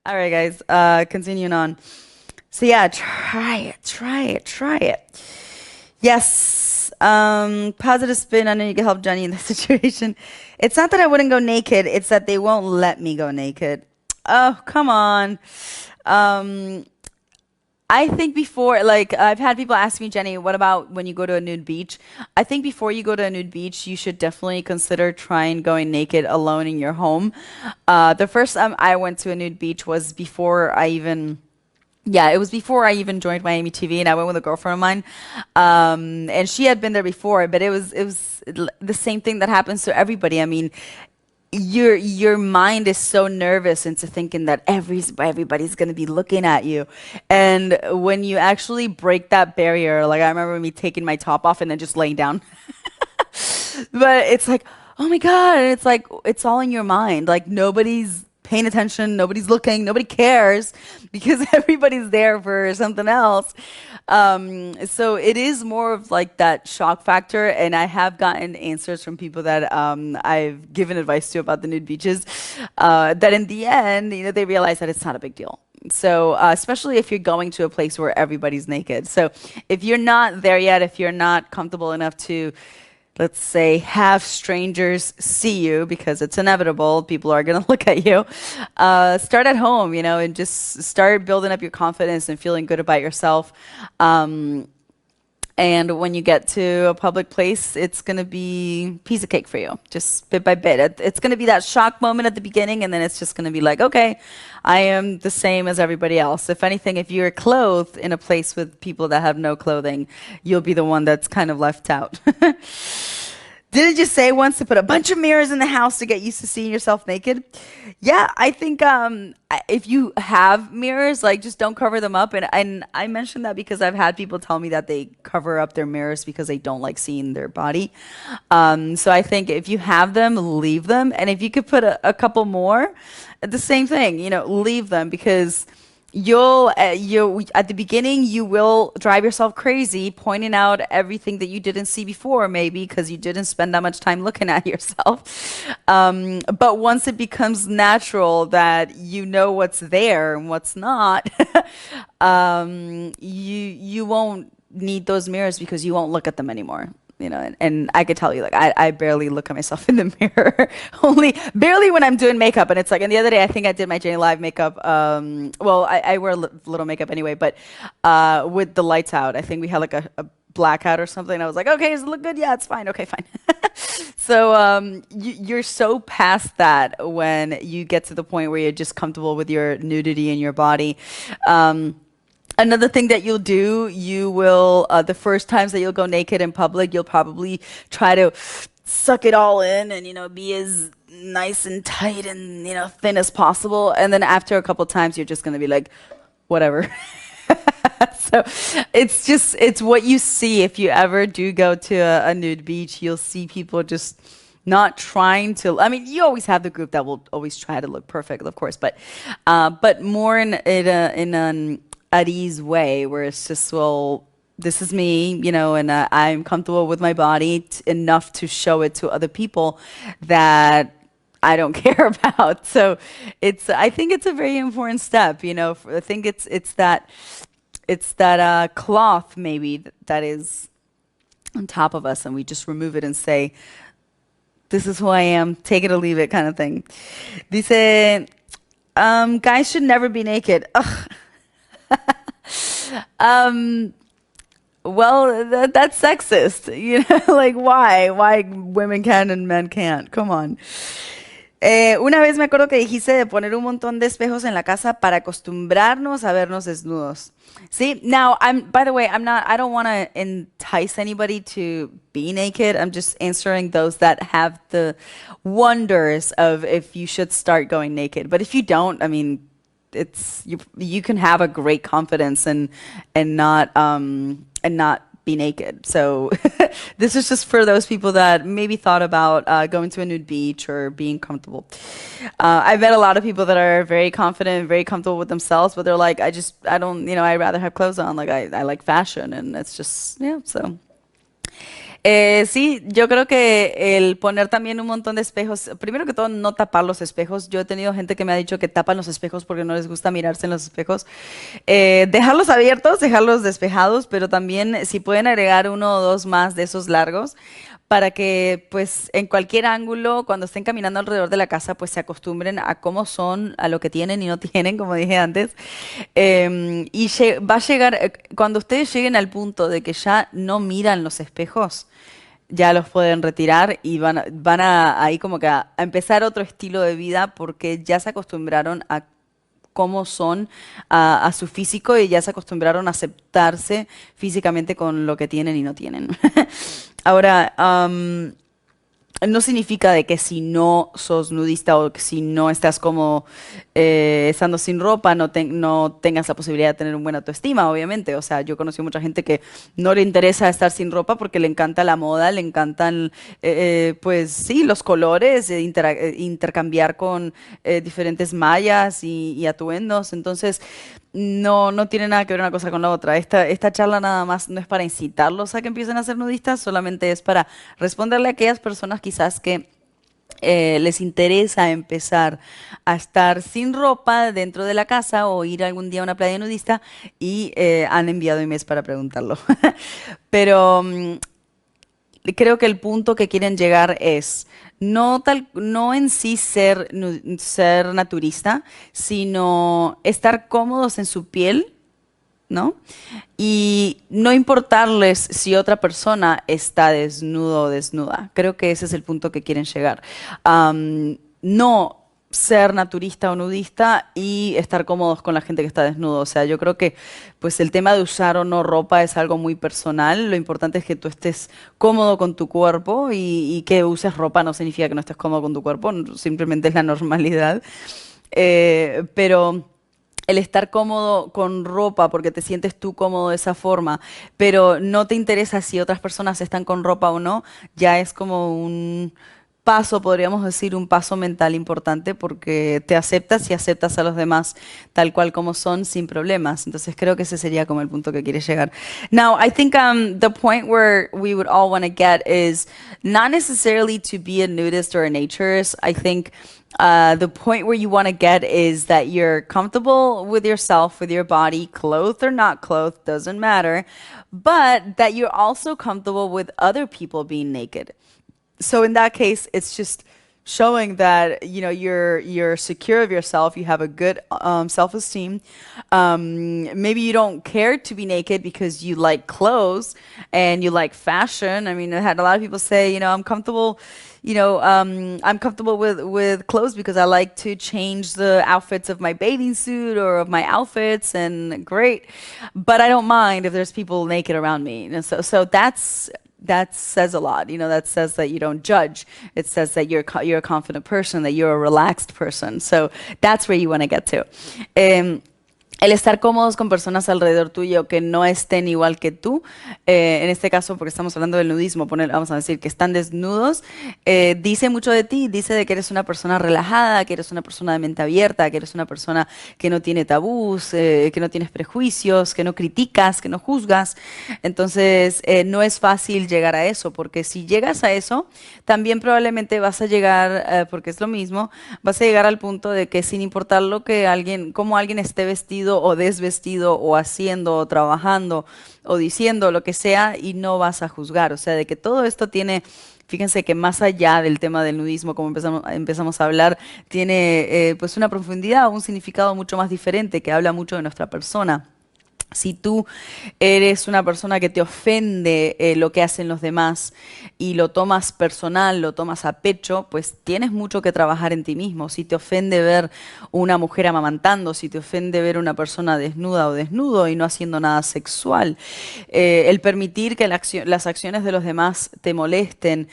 All right, guys. Continuing on. So yeah, try it. Yes. Positive spin. I know you can help Jenny in this situation. It's not that I wouldn't go naked. It's that they won't let me go naked. Oh, come on. Um, I think before, like, I've had people ask me, Jenny, what about when you go to a nude beach? I think before you go to a nude beach, you should definitely consider trying going naked alone in your home. The first time I went to a nude beach was before I even, yeah, it was before I even joined Miami TV, and I went with a girlfriend of mine, and she had been there before, but it was the same thing that happens to everybody. I mean, your mind is so nervous into thinking that everybody's gonna be looking at you, and when you actually break that barrier, like I remember me taking my top off and then just laying down, but it's like, oh my God, and it's like it's all in your mind. Like nobody's paying attention, nobody's looking, nobody cares because everybody's there for something else. So it is more of like that shock factor, and I have gotten answers from people that I've given advice to about the nude beaches, that in the end, they realize that it's not a big deal. So, especially if you're going to a place where everybody's naked. So, if you're not there yet, if you're not comfortable enough to, let's say, have strangers see you because it's inevitable, people are going to look at you, start at home, and just start building up your confidence and feeling good about yourself. Um, and when you get to a public place, it's going to be piece of cake for you, just bit by bit. It's going to be that shock moment at the beginning, and then it's just going to be like, okay, I am the same as everybody else. If anything, if you're clothed in a place with people that have no clothing, you'll be the one that's kind of left out. Didn't you say once to put a bunch of mirrors in the house to get used to seeing yourself naked? Yeah, I think if you have mirrors, like just don't cover them up. And I mentioned that because I've had people tell me that they cover up their mirrors because they don't like seeing their body. So I think if you have them, leave them. And if you could put a couple more, the same thing, leave them because you at the beginning you will drive yourself crazy pointing out everything that you didn't see before, maybe because you didn't spend that much time looking at yourself. But once it becomes natural that you know what's there and what's not, you won't need those mirrors because you won't look at them anymore. And I could tell you, like, I barely look at myself in the mirror, only barely when I'm doing makeup. And it's like, and the other day, I think I did my Jenny Live makeup. Well, I wear little makeup anyway, but with the lights out, I think we had like a blackout or something. I was like, okay, does it look good? Yeah, it's fine. Okay, fine. So you're so past that when you get to the point where you're just comfortable with your nudity in your body. Another thing that you'll do, you will, the first times that you'll go naked in public, you'll probably try to suck it all in and, be as nice and tight and, thin as possible. And then after a couple times, you're just going to be like, whatever. So it's what you see. If you ever do go to a nude beach, you'll see people just not trying to. I mean, you always have the group that will always try to look perfect, of course, but more in an at ease way where it's just, well, this is me, and I'm comfortable with my body enough to show it to other people that I don't care about. So I think it's a very important step, I think it's that cloth maybe that is on top of us, and we just remove it and say, this is who I am, take it or leave it kind of thing. Dice, guys should never be naked. Ugh. Um, well, that's sexist, like why women can and men can't. Come on. Una vez me acuerdo que dijiste de poner un montón de espejos en la casa para acostumbrarnos a vernos desnudos. See, now by the way, I don't want to entice anybody to be naked. I'm just answering those that have the wonders of if you should start going naked. But if you don't, I mean, you can have a great confidence and not be naked. So this is just for those people that maybe thought about going to a nude beach or being comfortable. I've met a lot of people that are very confident, very comfortable with themselves, but they're like, I don't, I'd rather have clothes on. Like I like fashion, and it's just, yeah. So Sí, yo creo que el poner también un montón de espejos, primero que todo, no tapar los espejos. Yo he tenido gente que me ha dicho que tapan los espejos porque no les gusta mirarse en los espejos. Dejarlos abiertos, dejarlos despejados, pero también si pueden agregar uno o dos más de esos largos para que pues en cualquier ángulo, cuando estén caminando alrededor de la casa, pues se acostumbren a cómo son, a lo que tienen y no tienen, como dije antes. Va a llegar, cuando ustedes lleguen al punto de que ya no miran los espejos, ya los pueden retirar y van a ahí como que a empezar otro estilo de vida porque ya se acostumbraron a cómo son, a su físico y ya se acostumbraron a aceptarse físicamente con lo que tienen y no tienen. Ahora, no significa de que si no sos nudista o que si no estás como estando sin ropa, no tengas la posibilidad de tener un buen autoestima, obviamente. O sea, yo conocí mucha gente que no le interesa estar sin ropa porque le encanta la moda, le encantan, pues sí, los colores, intercambiar con diferentes mallas y atuendos. Entonces, no tiene nada que ver una cosa con la otra. Esta charla nada más no es para incitarlos a que empiecen a ser nudistas, solamente es para responderle a aquellas personas quizás que les interesa empezar a estar sin ropa dentro de la casa o ir algún día a una playa nudista y han enviado emails para preguntarlo. Pero creo que el punto que quieren llegar es no en sí ser naturista, sino estar cómodos en su piel, ¿no? Y no importarles si otra persona está desnudo o desnuda. Creo que ese es el punto que quieren llegar. No ser naturista o nudista y estar cómodos con la gente que está desnudo. O sea, yo creo que pues el tema de usar o no ropa es algo muy personal. Lo importante es que tú estés cómodo con tu cuerpo y que uses ropa no significa que no estés cómodo con tu cuerpo, simplemente es la normalidad. Pero el estar cómodo con ropa porque te sientes tú cómodo de esa forma, pero no te interesa si otras personas están con ropa o no, ya es como un paso, podríamos decir, un paso mental importante porque te aceptas y aceptas a los demás tal cual como son sin problemas. Entonces creo que ese sería como el punto que quieres llegar. Now, I think the point where we would all want to get is not necessarily to be a nudist or a naturist. I think the point where you want to get is that you're comfortable with yourself, with your body, clothed or not clothed, doesn't matter, but that you're also comfortable with other people being naked. So in that case, it's just showing that you're secure of yourself, you have a good self-esteem. Maybe you don't care to be naked because you like clothes and you like fashion. I mean, I had a lot of people say, I'm comfortable. I'm comfortable with clothes because I like to change the outfits of my bathing suit or of my outfits, and great. But I don't mind if there's people naked around me. And so that says a lot. That says that you don't judge. It says that you're a confident person, that you're a relaxed person. So that's where you want to get to. El estar cómodos con personas alrededor tuyo que no estén igual que tú, en este caso, porque estamos hablando del nudismo, vamos a decir que están desnudos, dice mucho de ti, dice de que eres una persona relajada, que eres una persona de mente abierta, que eres una persona que no tiene tabús, que no tienes prejuicios, que no criticas, que no juzgas. Entonces, no es fácil llegar a eso, porque si llegas a eso, también probablemente vas a llegar, porque es lo mismo, vas a llegar al punto de que sin importar cómo alguien esté vestido o desvestido o haciendo o trabajando o diciendo lo que sea y no vas a juzgar. O sea, de que todo esto tiene, fíjense que más allá del tema del nudismo, como empezamos a hablar, tiene pues una profundidad, un significado mucho más diferente que habla mucho de nuestra persona. Si tú eres una persona que te ofende lo que hacen los demás y lo tomas personal, lo tomas a pecho, pues tienes mucho que trabajar en ti mismo. Si te ofende ver una mujer amamantando, si te ofende ver una persona desnuda o desnudo y no haciendo nada sexual, el permitir que las acciones de los demás te molesten,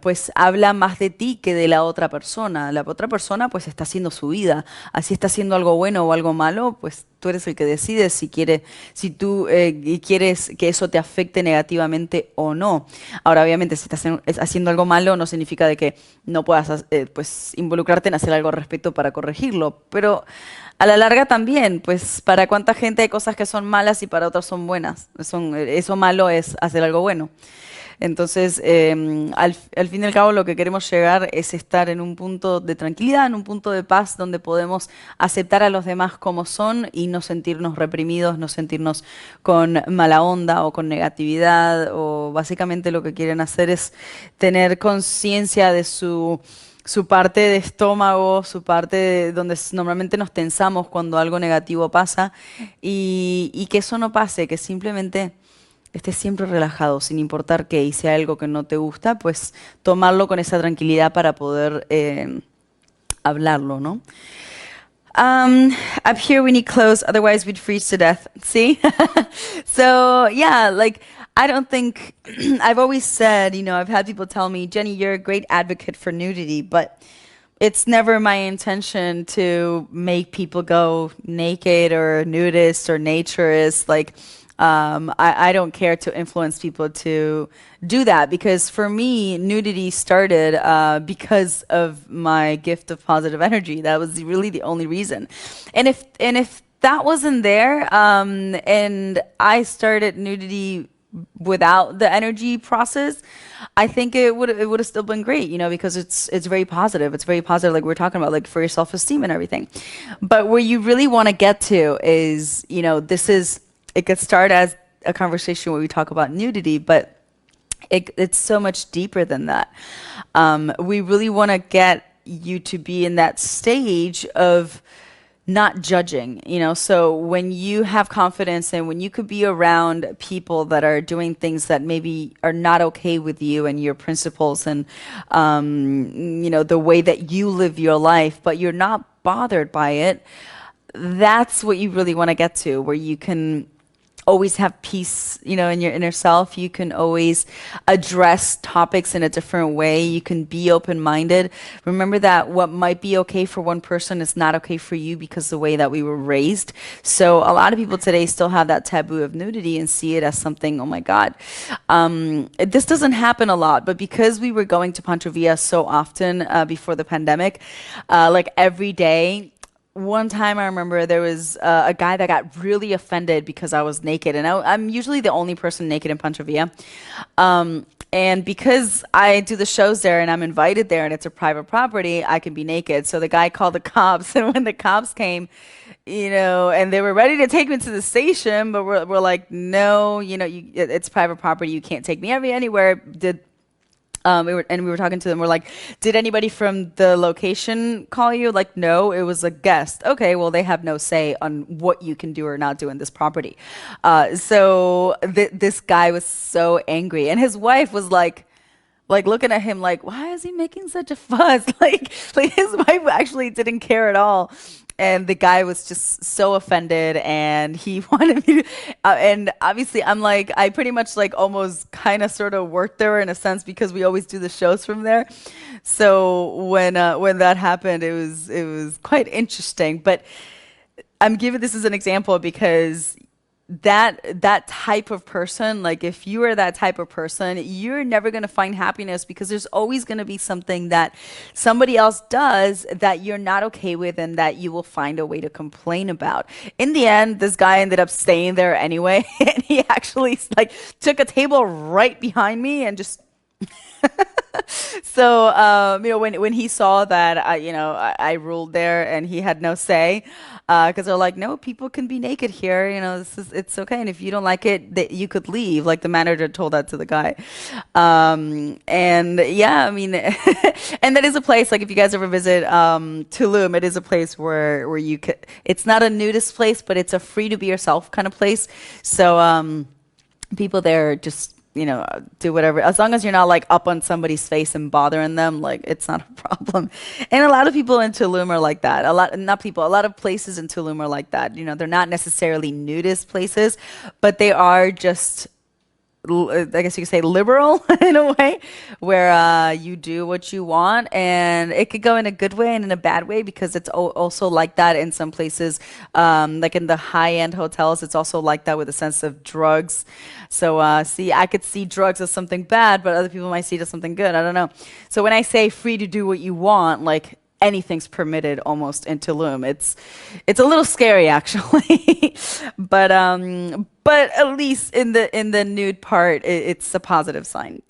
pues habla más de ti que de la otra persona. La otra persona pues está haciendo su vida. Así está haciendo algo bueno o algo malo, pues tú eres el que decides si tú quieres que eso te afecte negativamente o no. Ahora, obviamente, si estás haciendo algo malo, no significa de que no puedas pues, involucrarte en hacer algo al respecto para corregirlo. Pero a la larga también, pues, para cuánta gente hay cosas que son malas y para otras son buenas. Eso malo es hacer algo bueno. Entonces, al fin y al cabo, lo que queremos llegar es estar en un punto de tranquilidad, en un punto de paz, donde podemos aceptar a los demás como son y no sentirnos reprimidos, no sentirnos con mala onda o con negatividad, o básicamente lo que quieren hacer es tener conciencia de su parte de estómago, su parte donde normalmente nos tensamos cuando algo negativo pasa y que eso no pase, que simplemente estés siempre relajado, sin importar qué, y si hay algo que no te gusta, pues tomarlo con esa tranquilidad para poder hablarlo, ¿no? Up here we need clothes, otherwise we'd freeze to death. See? So yeah, like I don't think I've always said, I've had people tell me, Jenny, you're a great advocate for nudity, but it's never my intention to make people go naked or nudist or naturist. Like, I don't care to influence people to do that because for me, nudity started because of my gift of positive energy. That was really the only reason. And if that wasn't there, and I started nudity without the energy process, I think it would have still been great, because it's very positive. It's very positive, like we are talking about, like for your self esteem and everything. But where you really want to get to is, it could start as a conversation where we talk about nudity, but it's so much deeper than that. We really want to get you to be in that stage of not judging, so when you have confidence and when you could be around people that are doing things that maybe are not okay with you and your principles and the way that you live your life, but you're not bothered by it, that's what you really want to get to, where you can always have peace, in your inner self. You can always address topics in a different way. You can be open-minded. Remember that what might be okay for one person is not okay for you because the way that we were raised. So a lot of people today still have that taboo of nudity and see it as something, oh my God. This doesn't happen a lot, but because we were going to Pancho Villa so often before the pandemic, like every day, one time I remember there was a guy that got really offended because I was naked, and I'm usually the only person naked in Pancho Villa. And because I do the shows there and I'm invited there and it's a private property, I can be naked. So the guy called the cops, and when the cops came, and they were ready to take me to the station, but we're like, no, it's private property. You can't take me anywhere. We were talking to them. We're like, did anybody from the location call you? Like, no, it was a guest. Okay, well, they have no say on what you can do or not do in this property. So this guy was so angry, and his wife was like looking at him like, why is he making such a fuss? Like his wife actually didn't care at all. And the guy was just so offended, and he wanted me to, and obviously I'm like, I pretty much like almost kind of sort of worked there in a sense because we always do the shows from there. So when that happened, it was quite interesting. But I'm giving this as an example because that type of person, like if you are that type of person, you're never going to find happiness because there's always going to be something that somebody else does that you're not okay with and that you will find a way to complain about. In the end, this guy ended up staying there anyway, and he actually like took a table right behind me and just so when he saw that I ruled there and he had no say, because they're like, no, people can be naked here, it's okay, and if you don't like it, that you could leave. Like the manager told that to the guy, and yeah, I mean, and that is a place, like if you guys ever visit Tulum, it is a place where you could. It's not a nudist place, but it's a free to be yourself kind of place. So people there just do whatever, as long as you're not like up on somebody's face and bothering them, like it's not a problem. And a lot of people in Tulum are like that. A lot of places in Tulum are like that. They're not necessarily nudist places, but they are just, I guess you could say, liberal in a way, where you do what you want, and it could go in a good way and in a bad way because it's also like that in some places, like in the high-end hotels. It's also like that with a sense of drugs. So see, I could see drugs as something bad, but other people might see it as something good. I don't know. So when I say free to do what you want, like anything's permitted almost in Tulum. It's a little scary actually, but at least in the nude part, it's a positive sign.